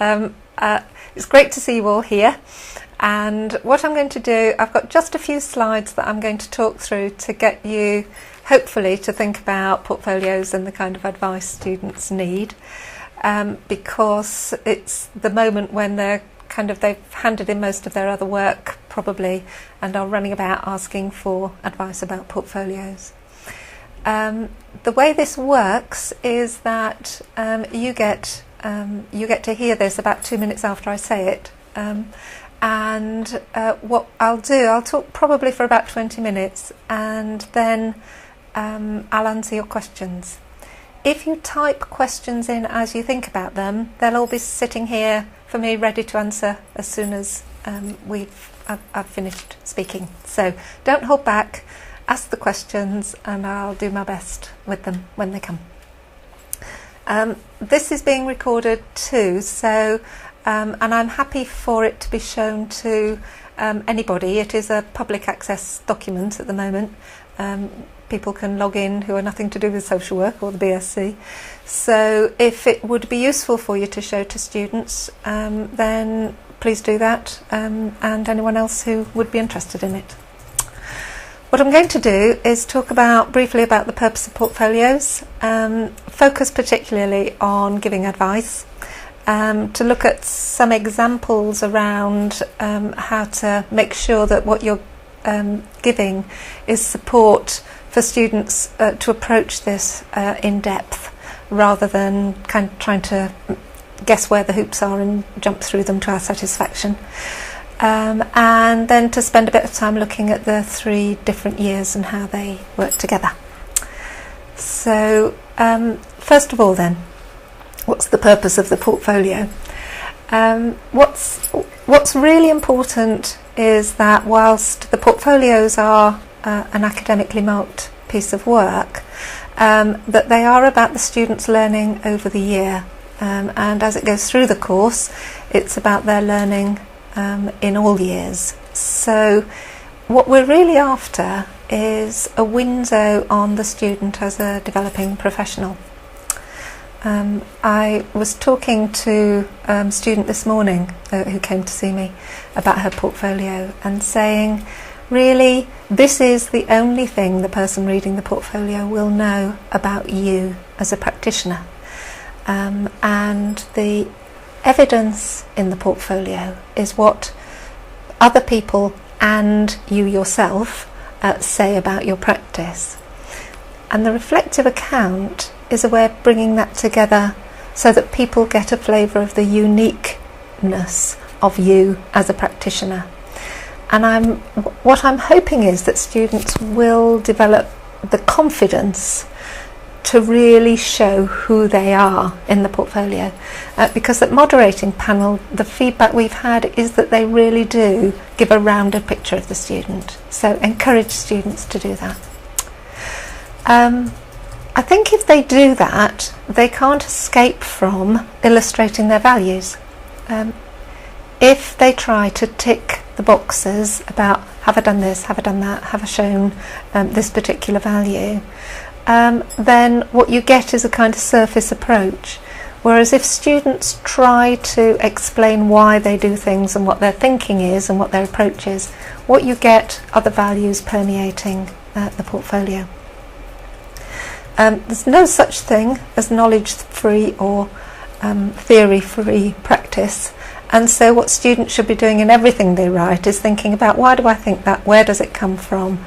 It's great to see you all here. And what I'm going to do, I've got just a few slides that I'm going to talk through to get you, hopefully, to think about portfolios and the kind of advice students need, because it's the moment when they've handed in most of their other work, probably, and are running about asking for advice about portfolios. The way this works is that you get to hear this about 2 minutes after I say it, and what I'll do, I'll talk probably for about 20 minutes, and then I'll answer your questions. If you type questions in as you think about them, they'll all be sitting here for me ready to answer as soon as I've finished speaking. So don't hold back. Ask the questions and I'll do my best with them when they come. This is being recorded too, so and I'm happy for it to be shown to anybody. It is a public access document at the moment. People can log in who are nothing to do with social work or the BSc. So if it would be useful for you to show to students, then please do that, and anyone else who would be interested in it. What I'm going to do is talk briefly about the purpose of portfolios, focus particularly on giving advice, to look at some examples around how to make sure that what you're giving is support for students to approach this in depth, rather than kind of trying to guess where the hoops are and jump through them to our satisfaction. And then to spend a bit of time looking at the 3 different years and how they work together. So first of all then, what's the purpose of the portfolio? What's really important is that whilst the portfolios are an academically marked piece of work, that they are about the students learning over the year, and as it goes through the course, it's about their learning in all years. So what we're really after is a window on the student as a developing professional. I was talking to a student this morning who came to see me about her portfolio and saying, really, this is the only thing the person reading the portfolio will know about you as a practitioner. And the evidence in the portfolio is what other people and you yourself say about your practice. And the reflective account is a way of bringing that together so that people get a flavour of the uniqueness of you as a practitioner. And what I'm hoping is that students will develop the confidence to really show who they are in the portfolio, because at moderating panel the feedback we've had is that they really do give a rounded picture of the student, so encourage students to do that. I think if they do that, they can't escape from illustrating their values. If they try to tick the boxes about have I done this, have I done that, have I shown this particular value, then what you get is a kind of surface approach. Whereas if students try to explain why they do things and what their thinking is and what their approach is, what you get are the values permeating the portfolio. There's no such thing as knowledge-free or theory-free practice. And so what students should be doing in everything they write is thinking about, why do I think that, where does it come from,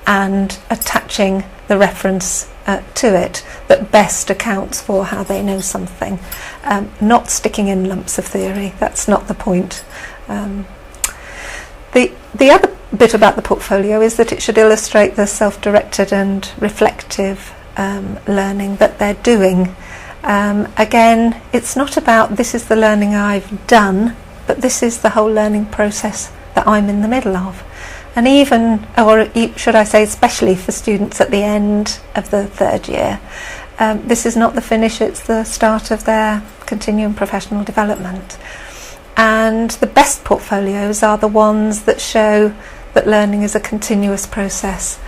and attaching the reference to it that best accounts for how they know something, not sticking in lumps of theory. That's not the point. The other bit about the portfolio is that it should illustrate the self-directed and reflective learning that they're doing. Again, it's not about this is the learning I've done, but this is the whole learning process that I'm in the middle of. And even, or should I say especially for students at the end of the 3rd year, this is not the finish, it's the start of their continuing professional development. And the best portfolios are the ones that show that learning is a continuous process,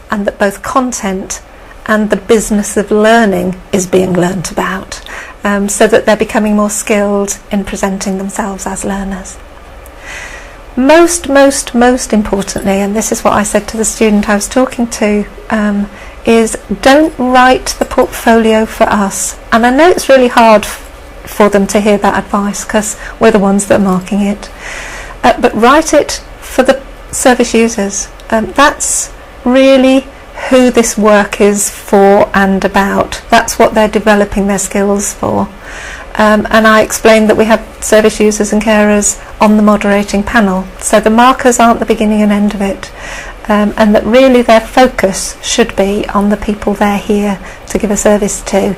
and that both content and the business of learning is being learnt about, so that they're becoming more skilled in presenting themselves as learners. Most importantly, and this is what I said to the student I was talking to, is don't write the portfolio for us. And I know it's really hard for them to hear that advice because we're the ones that are marking it. But write it for the service users. That's really who this work is for and about. That's what they're developing their skills for. And I explained that we have service users and carers on the moderating panel, so the markers aren't the beginning and end of it, and that really their focus should be on the people they're here to give a service to,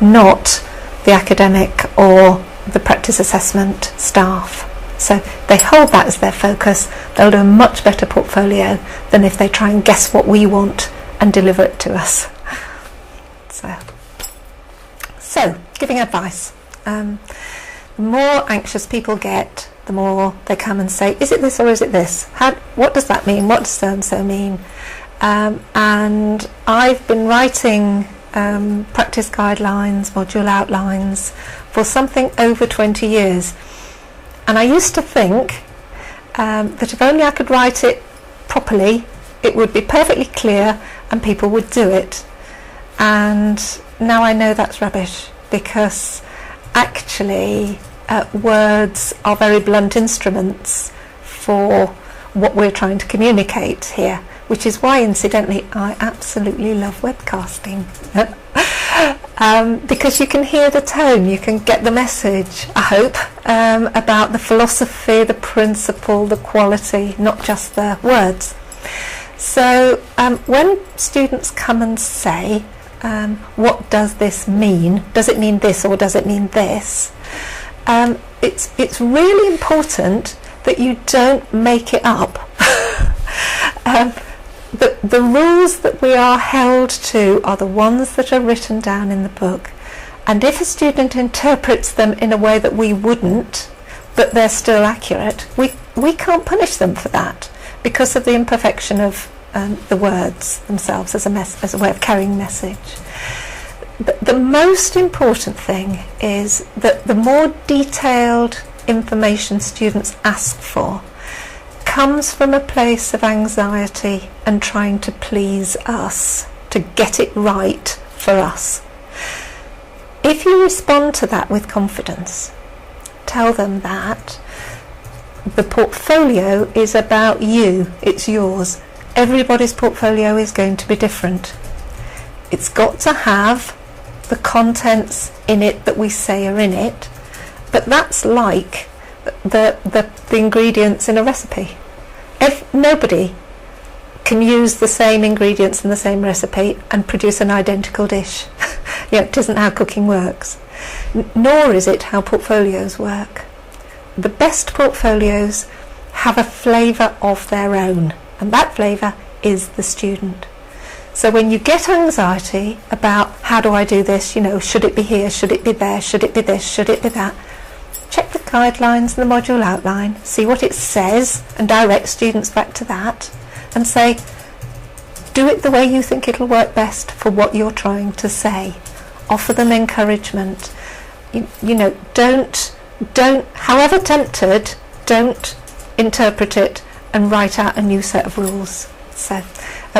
not the academic or the practice assessment staff. So they hold that as their focus. They'll do a much better portfolio than if they try and guess what we want and deliver it to us. So giving advice. The more anxious people get, the more they come and say, is it this or is it this? What does that mean? What does so-and-so mean? And I've been writing practice guidelines, module outlines for something over 20 years. And I used to think that if only I could write it properly, it would be perfectly clear and people would do it. And now I know that's rubbish, because actually words are very blunt instruments for what we're trying to communicate here, which is why, incidentally, I absolutely love webcasting. Because you can hear the tone, you can get the message, I hope, about the philosophy, the principle, the quality, not just the words. So when students come and say, what does this mean? Does it mean this or does it mean this? It's really important that you don't make it up. The rules that we are held to are the ones that are written down in the book. And if a student interprets them in a way that we wouldn't, but they're still accurate, we can't punish them for that because of the imperfection of the words themselves as a way of carrying message. But the most important thing is that the more detailed information students ask for comes from a place of anxiety and trying to please us, to get it right for us. If you respond to that with confidence, tell them that the portfolio is about you, it's yours. Everybody's portfolio is going to be different. It's got to have the contents in it that we say are in it, but that's like the ingredients in a recipe. Nobody can use the same ingredients in the same recipe and produce an identical dish. It isn't how cooking works. Nor is it how portfolios work. The best portfolios have a flavour of their own, and that flavour is the student. So when you get anxiety about how do I do this, should it be here, should it be there, should it be this, should it be that, check the guidelines and the module outline, see what it says and direct students back to that and say, do it the way you think it'll work best for what you're trying to say. Offer them encouragement. Don't, however tempted, don't interpret it and write out a new set of rules. So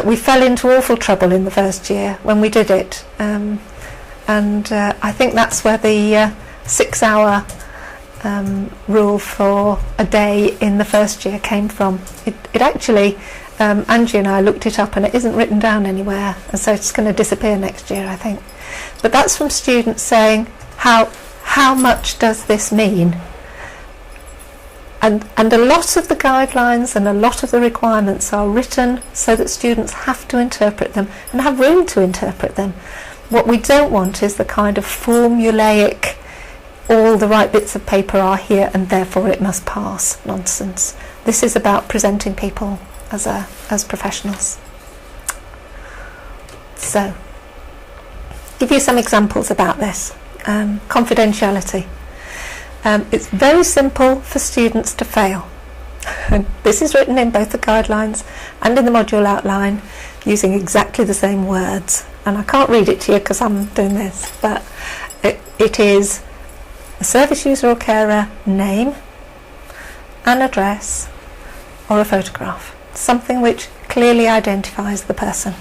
we fell into awful trouble in the first year when we did it, and I think that's where the 6-hour rule for a day in the first year came from. It actually, Angie and I looked it up and it isn't written down anywhere, and so it's going to disappear next year, I think. But that's from students saying, how much does this mean? And a lot of the guidelines and a lot of the requirements are written so that students have to interpret them and have room to interpret them. What we don't want is the kind of formulaic, all the right bits of paper are here and therefore it must pass nonsense. This is about presenting people as professionals. So, give you some examples about this. Confidentiality. It's very simple for students to fail. This is written in both the guidelines and in the module outline using exactly the same words. And I can't read it to you because I'm doing this, but it is a service user or carer name, an address, or a photograph, something which clearly identifies the person.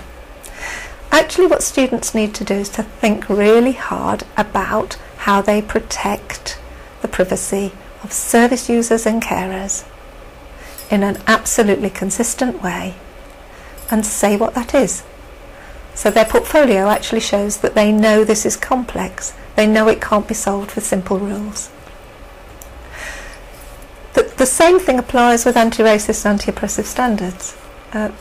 Actually, what students need to do is to think really hard about how they protect the privacy of service users and carers in an absolutely consistent way, and say what that is. So their portfolio actually shows that they know this is complex. They know it can't be solved with simple rules. The same thing applies with anti-racist and anti-oppressive standards.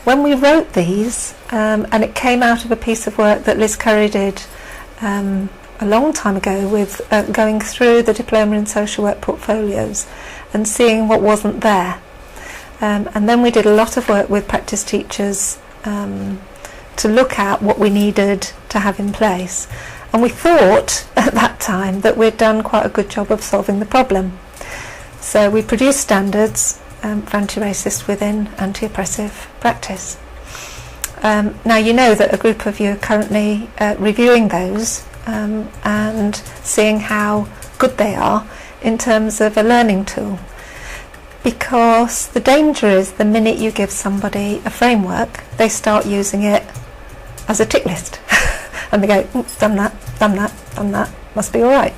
When we wrote these, and it came out of a piece of work that Liz Curry did a long time ago with going through the diploma in social work portfolios and seeing what wasn't there. And then we did a lot of work with practice teachers to look at what we needed to have in place. And we thought at that time that we'd done quite a good job of solving the problem. So we produced standards for anti-racist within anti-oppressive practice. Now you know that a group of you are currently reviewing those and seeing how good they are in terms of a learning tool. Because the danger is the minute you give somebody a framework, they start using it as a tick list. And they go, done that, done that, done that, must be all right.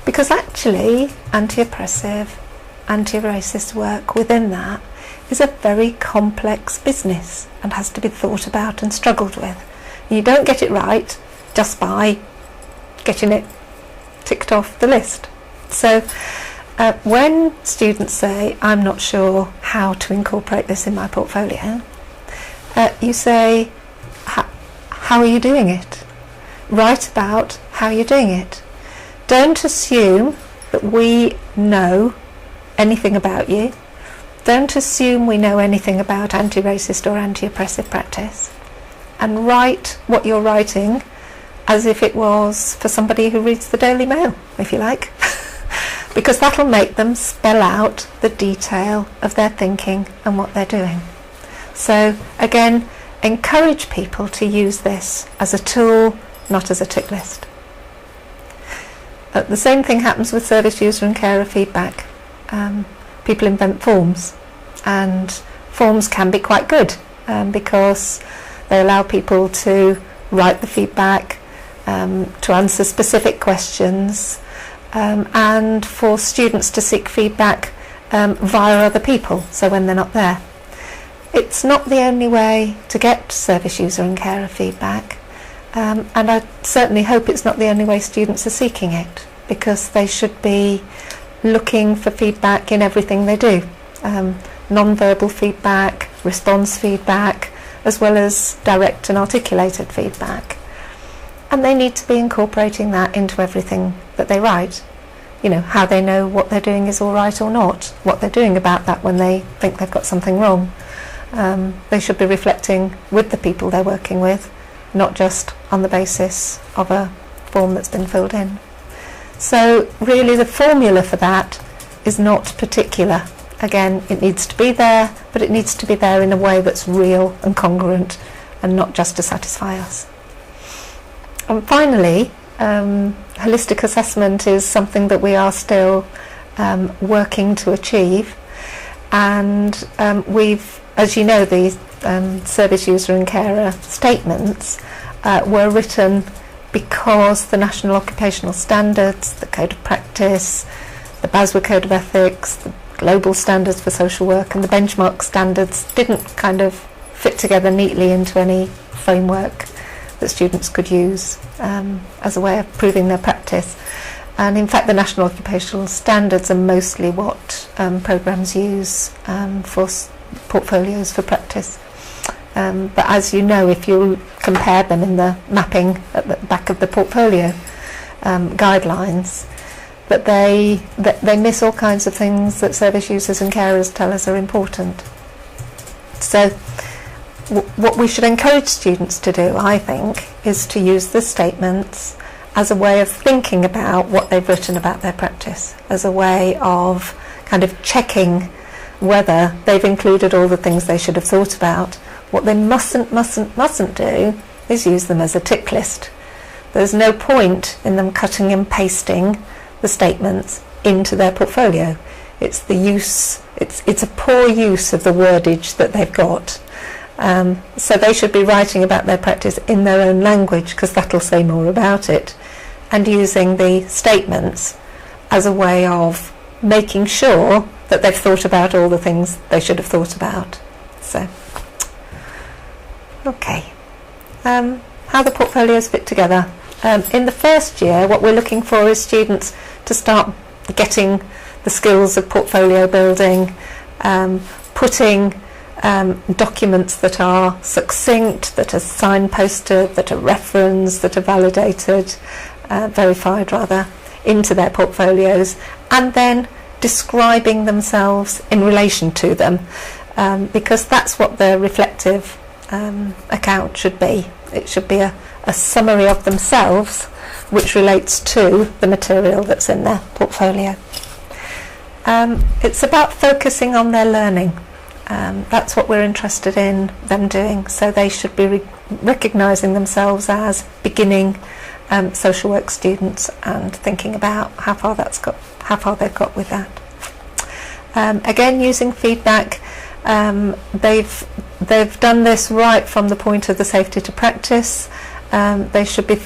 Because actually, anti-oppressive, anti-racist work within that is a very complex business and has to be thought about and struggled with. And you don't get it right just by getting it ticked off the list. So when students say, I'm not sure how to incorporate this in my portfolio, you say, how are you doing it? Write about how you're doing it. Don't assume that we know anything about you. Don't assume we know anything about anti-racist or anti-oppressive practice. And write what you're writing as if it was for somebody who reads the Daily Mail, if you like. Because that'll make them spell out the detail of their thinking and what they're doing. So again, encourage people to use this as a tool, not as a tick list. The same thing happens with service user and carer feedback. People invent forms, and forms can be quite good because they allow people to write the feedback, to answer specific questions, and for students to seek feedback via other people, so when they're not there. It's not the only way to get service user and carer feedback, and I certainly hope it's not the only way students are seeking it, because they should be looking for feedback in everything they do. Non-verbal feedback, response feedback, as well as direct and articulated feedback. And they need to be incorporating that into everything that they write. You know, how they know what they're doing is all right or not, what they're doing about that when they think they've got something wrong. They should be reflecting with the people they're working with, not just on the basis of a form that's been filled in. So really the formula for that is not particular. Again, it needs to be there, but it needs to be there in a way that's real and congruent and not just to satisfy us. And finally, holistic assessment is something that we are still working to achieve, and we've, as you know, these service user and carer statements were written because the National Occupational Standards, the Code of Practice, the BASWA Code of Ethics, the Global Standards for Social Work and the benchmark standards didn't kind of fit together neatly into any framework that students could use as a way of proving their practice. And in fact the National Occupational Standards are mostly what programmes use for portfolios for practice. But as you know, if you compare them in the mapping at the back of the portfolio guidelines, that they miss all kinds of things that service users and carers tell us are important. So what we should encourage students to do, I think, is to use the statements as a way of thinking about what they've written about their practice, as a way of kind of checking whether they've included all the things they should have thought about. What they mustn't do is use them as a tick list, There's no point in them cutting and pasting the statements into their portfolio. It's the use, it's a poor use of the wordage that they've got. So they should be writing about their practice in their own language, because that'll say more about it, and using the statements as a way of making sure that they've thought about all the things they should have thought about. So, okay. How the portfolios fit together. In the first year, what we're looking for is students to start getting the skills of portfolio building, putting documents that are succinct, that are signposted, that are referenced, that are validated, verified rather, into their portfolios, and then describing themselves in relation to them, because that's what the reflective account should be. It should be a summary of themselves which relates to the material that's in their portfolio. It's about focusing on their learning. That's what we're interested in them doing. So they should be recognising themselves as beginning social work students and thinking about how far they've got with that. Again, using feedback. They've done this right from the point of the safety to practice. They should be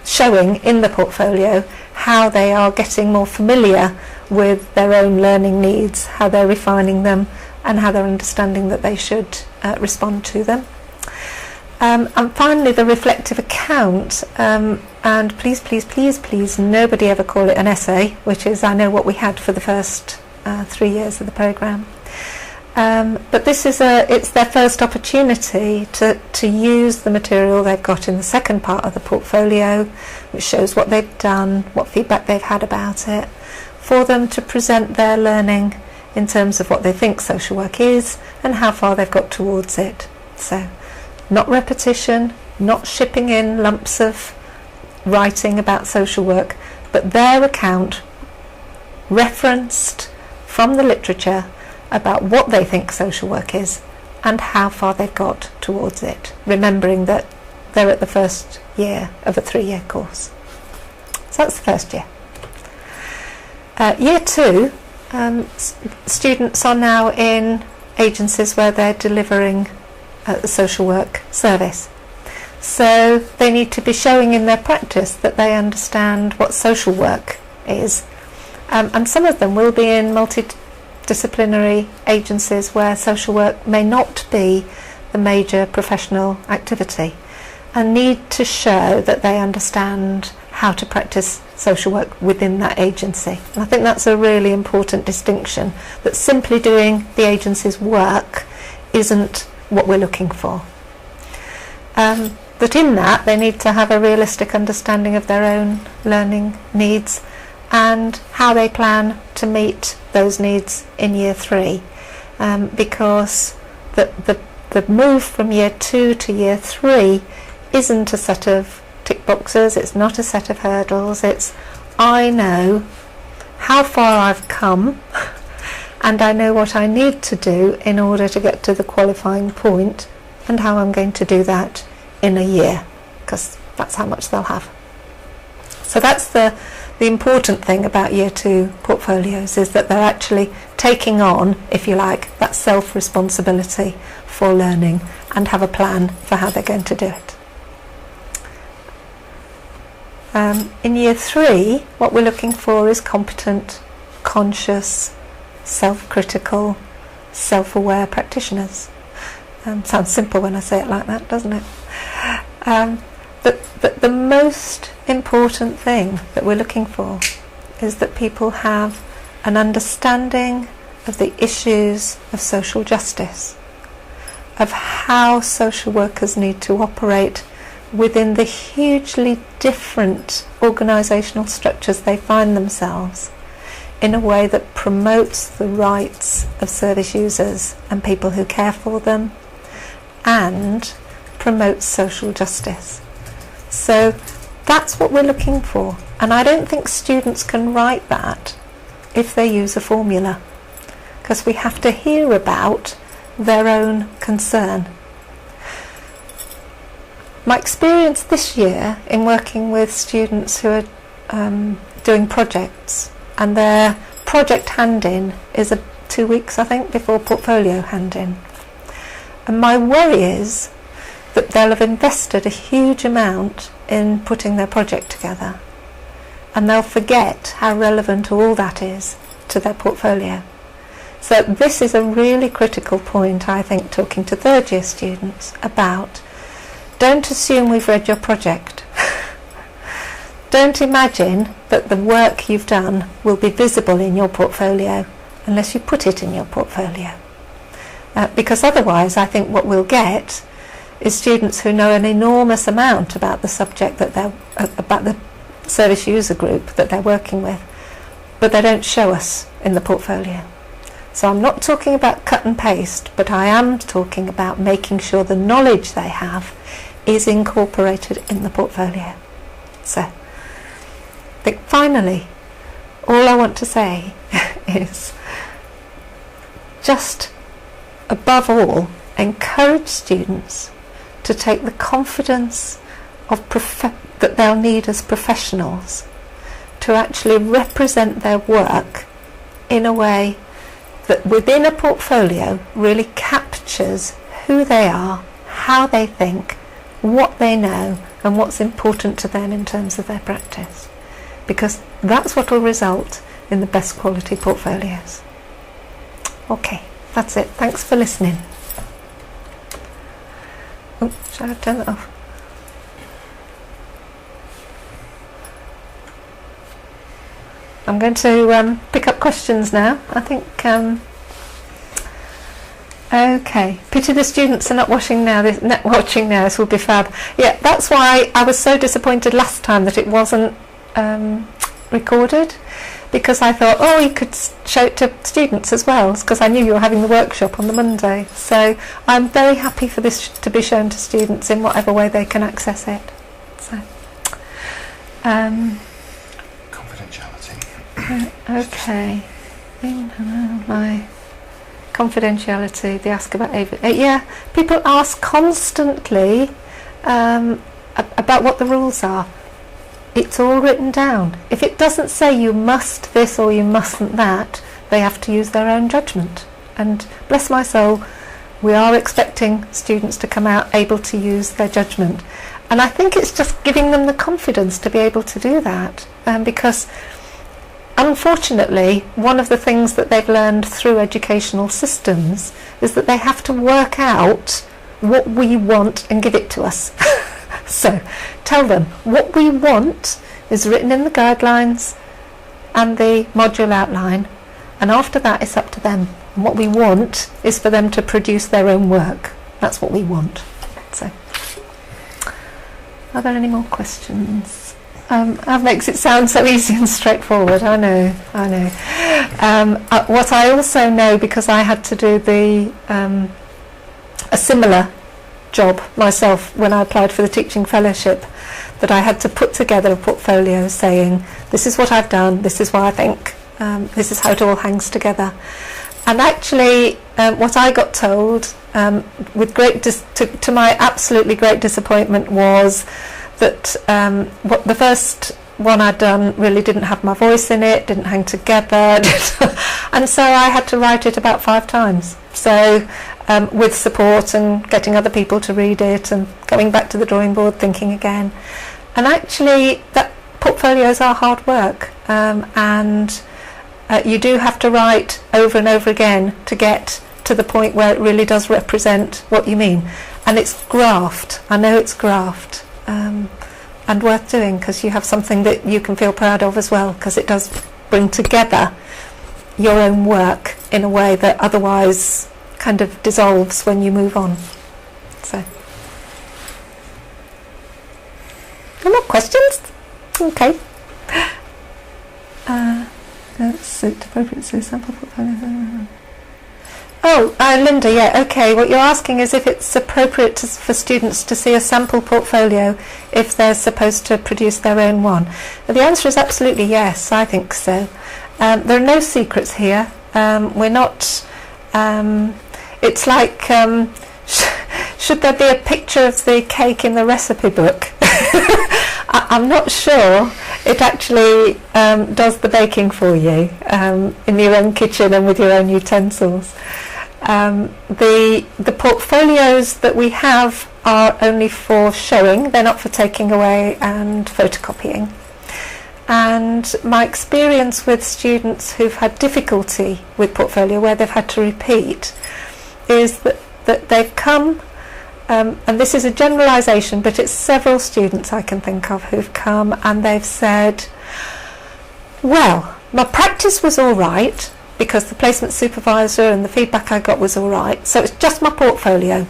showing in the portfolio how they are getting more familiar with their own learning needs, how they're refining them, and how they're understanding that they should respond to them. And finally, the reflective account. And please, nobody ever call it an essay, which is, I know, what we had for the first 3 years of the programme. But this is it's their first opportunity to use the material they've got in the second part of the portfolio, which shows what they've done, what feedback they've had about it, for them to present their learning in terms of what they think social work is and how far they've got towards it. So, not repetition, not shipping in lumps of writing about social work, but their account referenced from the literature about what they think social work is and how far they've got towards it, remembering that they're at the first year of a 3-year course. So that's the first year. Year 2, students are now in agencies where they're delivering a social work service. So they need to be showing in their practice that they understand what social work is. And some of them will be in multidisciplinary agencies where social work may not be the major professional activity, and need to show that they understand how to practice social work within that agency. And I think that's a really important distinction, that simply doing the agency's work isn't what we're looking for. That in that they need to have a realistic understanding of their own learning needs and how they plan to meet those needs in year 3, because the move from year 2 to year 3 isn't a set of tick boxes, it's not a set of hurdles, it's I know how far I've come and I know what I need to do in order to get to the qualifying point, and how I'm going to do that in a year, because that's how much they'll have. So that's the important thing about year 2 portfolios, is that they're actually taking on, if you like, that self-responsibility for learning and have a plan for how they're going to do it. In year 3, what we're looking for is competent, conscious, self-critical, self-aware practitioners. Sounds simple when I say it like that, doesn't it? But the most important thing that we're looking for is that people have an understanding of the issues of social justice, of how social workers need to operate within the hugely different organisational structures they find themselves, in a way that promotes the rights of service users and people who care for them, and promotes social justice. So that's what we're looking for, and I don't think students can write that if they use a formula, because we have to hear about their own concern. My experience this year in working with students who are doing projects, and their project hand-in is 2 weeks, I think, before portfolio hand-in. And my worry is that they'll have invested a huge amount in putting their project together, and they'll forget how relevant all that is to their portfolio. So this is a really critical point, I think, talking to third year students about: don't assume we've read your project. Don't imagine that the work you've done will be visible in your portfolio unless you put it in your portfolio. Because otherwise, I think what we'll get is students who know an enormous amount about the subject that about the service user group that they're working with, but they don't show us in the portfolio. So I'm not talking about cut and paste, but I am talking about making sure the knowledge they have is incorporated in the portfolio. So I think finally, all I want to say is just above all, encourage students to take the confidence of that they'll need as professionals to actually represent their work in a way that within a portfolio really captures who they are, how they think, what they know, and what's important to them in terms of their practice. Because that's what will result in the best quality portfolios. Okay, that's it. Thanks for listening. Oh, shall I turn that off? I'm going to pick up questions now. I think, okay, pity the students are not watching now. This will be fab. Yeah, that's why I was so disappointed last time that it wasn't recorded, because I thought, oh, you could show it to students as well, because I knew you were having the workshop on the Monday. So I'm very happy for this to be shown to students in whatever way they can access it. So, okay. My confidentiality. They ask about yeah. People ask constantly about what the rules are. It's all written down. If it doesn't say you must this or you mustn't that, they have to use their own judgment. And bless my soul, we are expecting students to come out able to use their judgment. And I think it's just giving them the confidence to be able to do that, because unfortunately, one of the things that they've learned through educational systems is that they have to work out what we want and give it to us. So tell them what we want is written in the guidelines and the module outline, and after that it's up to them. And what we want is for them to produce their own work. That's what we want. So, are there any more questions? That makes it sound so easy and straightforward. I know. What I also know, because I had to do a similar job myself when I applied for the teaching fellowship, that I had to put together a portfolio saying, this is what I've done, this is what I think, this is how it all hangs together. And actually what I got told, with to my absolutely great disappointment, was that what the first one I'd done really didn't have my voice in it, didn't hang together, and so I had to write it about 5 times. So with support and getting other people to read it and going back to the drawing board, thinking again. And actually that portfolios are hard work, and you do have to write over and over again to get to the point where it really does represent what you mean. And it's graft. I know it's graft. And worth doing, because you have something that you can feel proud of as well, because it does bring together your own work in a way that otherwise kind of dissolves when you move on. So, no more questions? Okay. That's appropriate to sample portfolio. Oh, Linda, yeah, okay. What you're asking is if it's appropriate for students to see a sample portfolio if they're supposed to produce their own one. The answer is absolutely yes, I think so. There are no secrets here. We're not... it's like should there be a picture of the cake in the recipe book? I'm not sure it actually does the baking for you in your own kitchen and with your own utensils. The portfolios that we have are only for showing, they're not for taking away and photocopying. And my experience with students who've had difficulty with portfolio, where they've had to repeat, is that they've come, and this is a generalisation, but it's several students I can think of who've come and they've said, well, my practice was all right because the placement supervisor and the feedback I got was all right, so it's just my portfolio.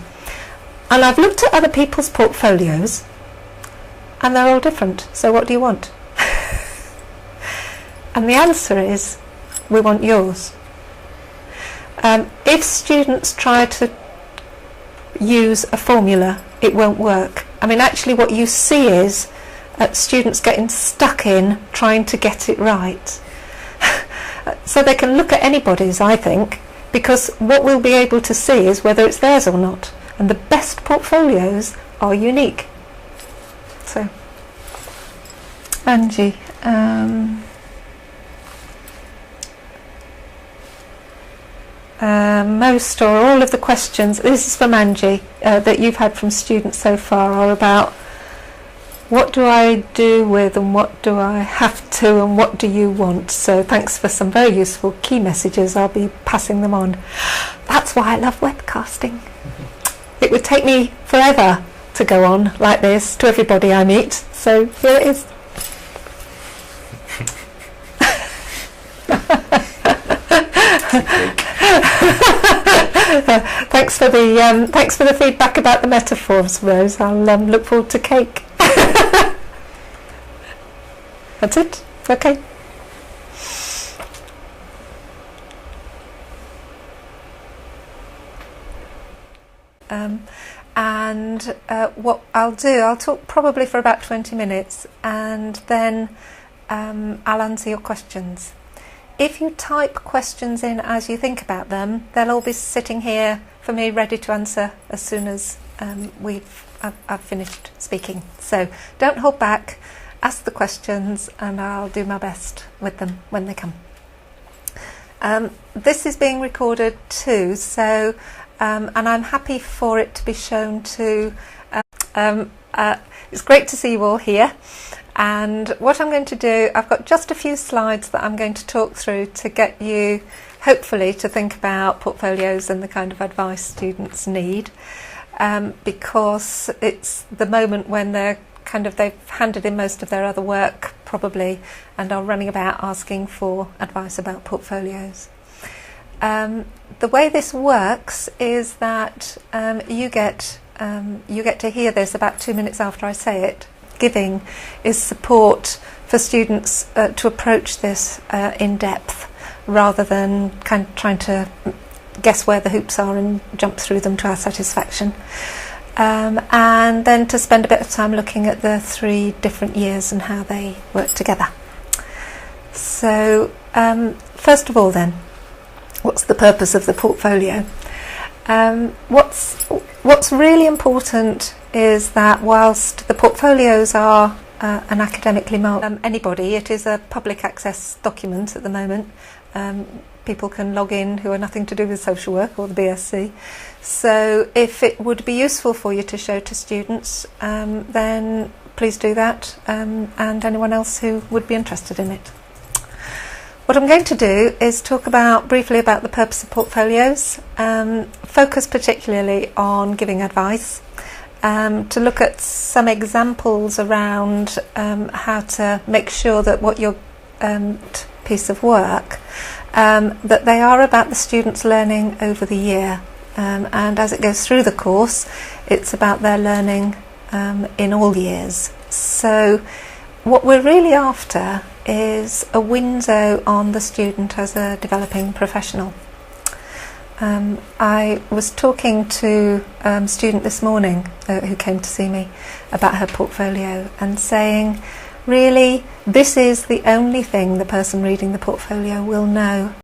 And I've looked at other people's portfolios and they're all different, so what do you want? And the answer is, we want yours. If students try to use a formula, it won't work. I mean, actually what you see is students getting stuck in trying to get it right. So they can look at anybody's, I think, because what we'll be able to see is whether it's theirs or not. And the best portfolios are unique. So, Angie. Most or all of the questions, this is from Angie, that you've had from students so far are about what do I do with and what do I have to and what do you want. So thanks for some very useful key messages. I'll be passing them on. That's why I love webcasting. It would take me forever to go on like this to everybody I meet. So here it is. Thanks for the feedback about the metaphors, Rose. I'll look forward to cake. That's it. Okay. What I'll do, I'll talk probably for about 20 minutes, and then I'll answer your questions. If you type questions in as you think about them, they'll all be sitting here for me ready to answer as soon as I've finished speaking. So don't hold back, ask the questions and I'll do my best with them when they come. This is being recorded too, so and I'm happy for it to be shown to. It's great to see you all here. And what I'm going to do, I've got just a few slides that I'm going to talk through to get you, hopefully, to think about portfolios and the kind of advice students need, because it's the moment when they've handed in most of their other work, probably, and are running about asking for advice about portfolios. The way this works is that you get to hear this about 2 minutes after I say it. Giving is support for students to approach this in depth, rather than kind of trying to guess where the hoops are and jump through them to our satisfaction. And then to spend a bit of time looking at the 3 different years and how they work together. So first of all then, what's the purpose of the portfolio? What's really important is that whilst the portfolios are an academically marked anybody, it is a public access document at the moment. People can log in who are nothing to do with social work or the BSc. So if it would be useful for you to show to students, then please do that, and anyone else who would be interested in it. What I'm going to do is talk briefly about the purpose of portfolios, focus particularly on giving advice, to look at some examples around how to make sure that what your piece of work, that they are about the students learning over the year, and as it goes through the course, it's about their learning in all years. So what we're really after is a window on the student as a developing professional. I was talking to a student this morning who came to see me about her portfolio and saying, really, this is the only thing the person reading the portfolio will know